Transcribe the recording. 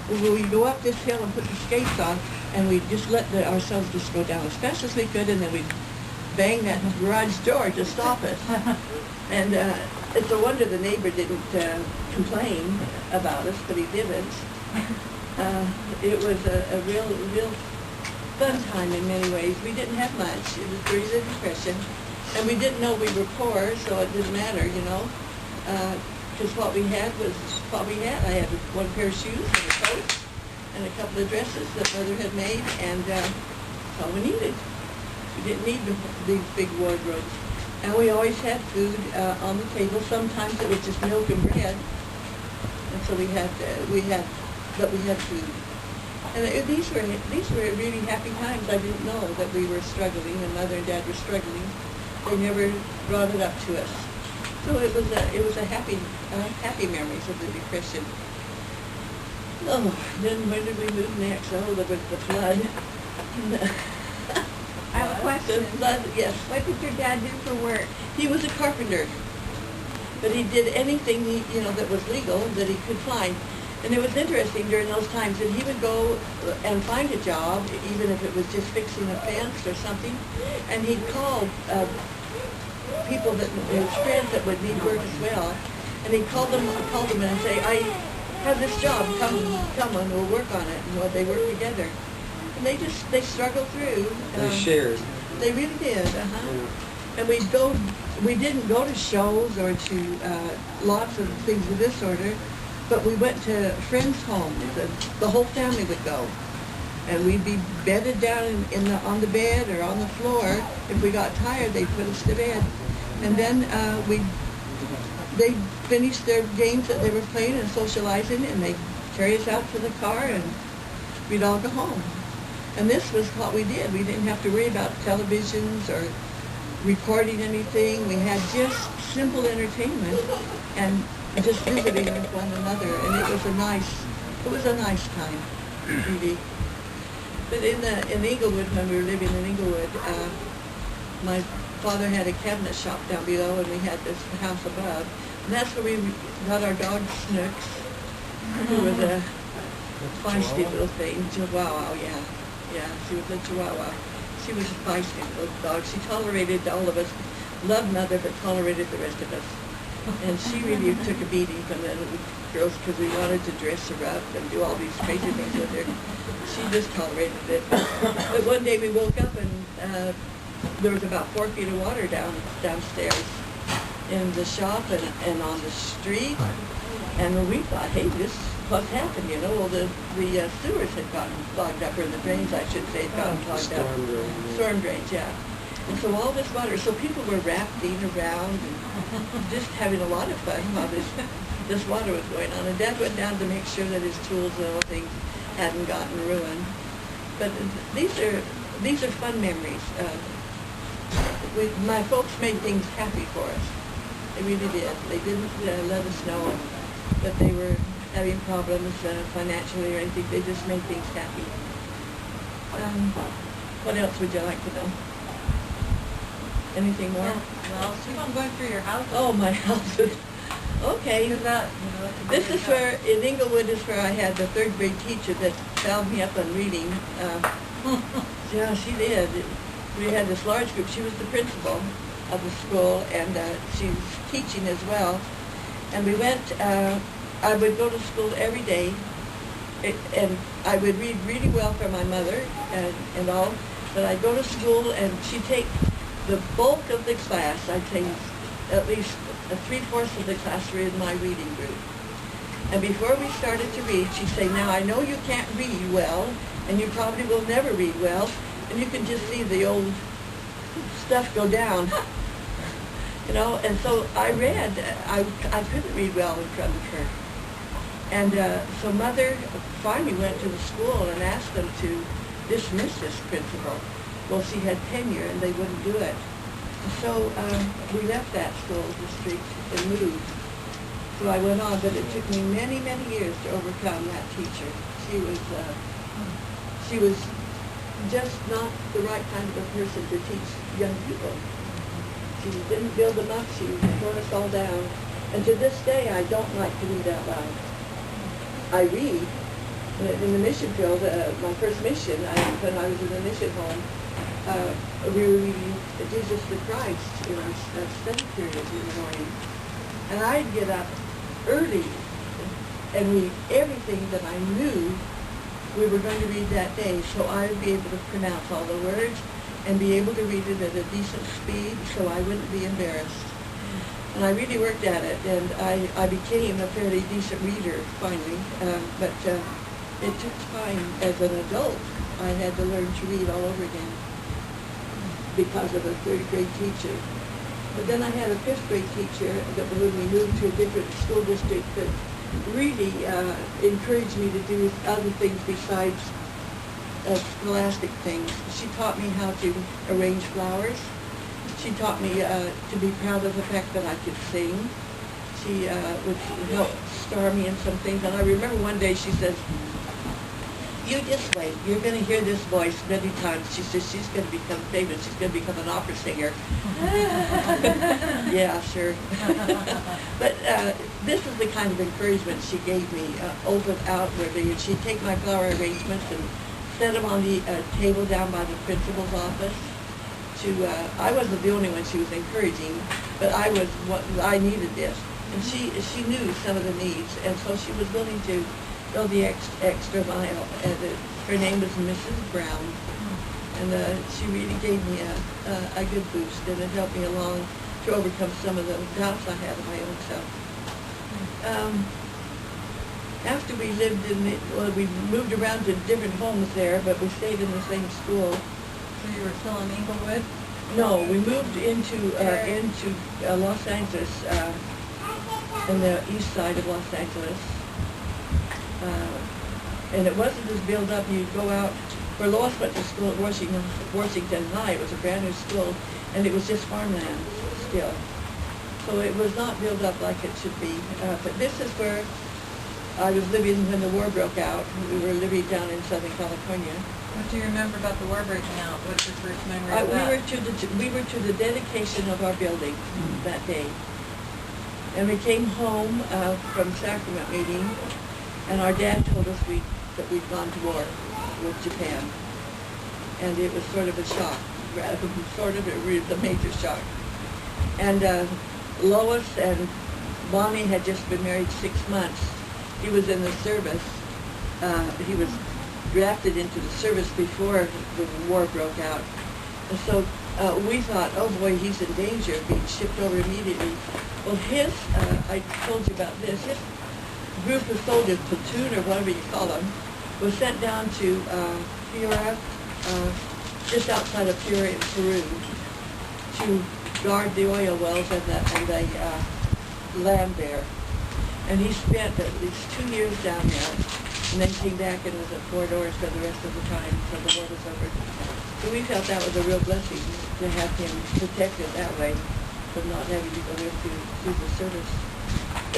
we go up this hill and put the skates on, and we just let ourselves just go down as fast as we could, and then we'd bang that garage door to stop it. And it's a wonder the neighbor didn't complain about us, but he didn't. It was a real fun time in many ways. We didn't have much. It was during the Depression, and we didn't know we were poor, so it didn't matter, you know, because what we had was what we had. I had one pair of shoes and a coat and a couple of dresses that Mother had made, and that's all we needed. We didn't need these big wardrobes. And we always had food on the table. Sometimes it was just milk and bread, and so we had food. And these were really happy times. I didn't know that we were struggling, and Mother and Dad were struggling. They never brought it up to us. So it was a happy memories of the Depression. Oh, then when did we move next? Oh, there was the flood. I have a question. The flood, yes. What did your dad do for work? He was a carpenter, but he did anything that was legal that he could find. And it was interesting during those times that he would go and find a job, even if it was just fixing a fence or something, and he'd call people his friends that would need work as well, and he'd call them and say, "I have this job. Come and we'll work on it." And they worked together, and they struggled through. They shared. They really did. Yeah. And we didn't go to shows or to lots of things of this order. But we went to friends' homes, and the whole family would go. And we'd be bedded down on the bed or on the floor. If we got tired, they'd put us to bed. And then they'd finish their games that they were playing and socializing, and they'd carry us out to the car, and we'd all go home. And this was what we did. We didn't have to worry about televisions or recording anything. We had just simple entertainment and just visiting with one another, and it was a nice time, really. But in Inglewood, when we were living in Inglewood, my father had a cabinet shop down below, and we had this house above, and that's where we got our dog Snooks, who was a feisty little thing, Chihuahua, yeah, she was a Chihuahua. She was a feisty little dog. She tolerated all of us, loved Mother, but tolerated the rest of us. And she really took a beating from the girls because we wanted to dress her up and do all these crazy things with her. She just tolerated it. But one day we woke up and there was about 4 feet of water downstairs in the shop and on the street. And we thought, hey, this what's happened, you know? Well, the sewers had gotten clogged up, or the drains, I should say, had gotten clogged up. Storm drains, yeah. And so all this water, so people were rafting around and just having a lot of fun while this water was going on. And Dad went down to make sure that his tools and all things hadn't gotten ruined. But these are fun memories. My folks made things happy for us. They really did. They didn't let us know that they were having problems financially or anything. They just made things happy. What else would you like to know? Anything more? Well, keep on going through your house. Oh, my houses. Okay. This is where, in Inglewood, is where I had the 3rd grade teacher that found me up on reading. Yeah, she did. We had this large group. She was the principal of the school, and she was teaching as well. And we went, I would go to school every day, and I would read really well for my mother and all, but I'd go to school and she'd take the bulk of the class. I'd say at least 3/4 of the class were in my reading group. And before we started to read, she'd say, "Now I know you can't read well, and you probably will never read well," and you can just see the old stuff go down. You know, and so I read. I couldn't read well in front of her. And so Mother finally went to the school and asked them to dismiss this principal. Well, she had tenure, and they wouldn't do it. So we left that school district and moved. So I went on, but it took me many, many years to overcome that teacher. She was just not the right kind of a person to teach young people. She didn't build them up. She tore us all down. And to this day, I don't like to read out loud. I read, in the mission field, my first mission, when I was in the mission home, we were reading Jesus the Christ in our study period in the morning. And I'd get up early and read everything that I knew we were going to read that day, so I would be able to pronounce all the words and be able to read it at a decent speed so I wouldn't be embarrassed. And I really worked at it, and I became a fairly decent reader finally, but it took time. As an adult, I had to learn to read all over again because of a third grade teacher. But then I had a fifth grade teacher that when we moved to a different school district that really encouraged me to do other things besides scholastic things. She taught me how to arrange flowers. She taught me to be proud of the fact that I could sing. She would help star me in some things. And I remember one day she says, "You just wait. You're going to hear this voice many times." She says she's going to become famous. She's going to become an opera singer. Yeah, sure. But this is the kind of encouragement she gave me outwardly. And she'd take my flower arrangements and set them on the table down by the principal's office. I wasn't the only one she was encouraging, but I needed this. And she knew some of the needs, and so she was willing to go the extra mile. And her name was Mrs. Brown, and she really gave me a good boost, and it helped me along to overcome some of the doubts I had of my own self. After we lived we moved around to different homes there, but we stayed in the same school. So you were still in Inglewood? No, we moved into Los Angeles, in the east side of Los Angeles. And it wasn't as built up. You'd go out, where Lois went to school at Washington High. It was a brand new school, and it was just farmland still. So it was not built up like it should be. But this is where I was living when the war broke out. We were living down in Southern California. What do you remember about the war breaking out? What's your first memory of that? We were to the dedication of our building that day. And we came home from sacrament meeting, and our dad told us that we'd gone to war with Japan. And it was sort of a shock, it was a major shock. And Lois and Bonnie had just been married 6 months. He was in the service. He was drafted into the service before the war broke out. And so we thought, oh boy, he's in danger of being shipped over immediately. Well, I told you about this, his group of soldiers, platoon or whatever you call them, was sent down to Piura, just outside of Piura in Peru, to guard the oil wells and the land there. And he spent at least 2 years down there, and then came back and was at Fort Ord for the rest of the time until the war was over. So we felt that was a real blessing to have him protected that way from not having to go into the service.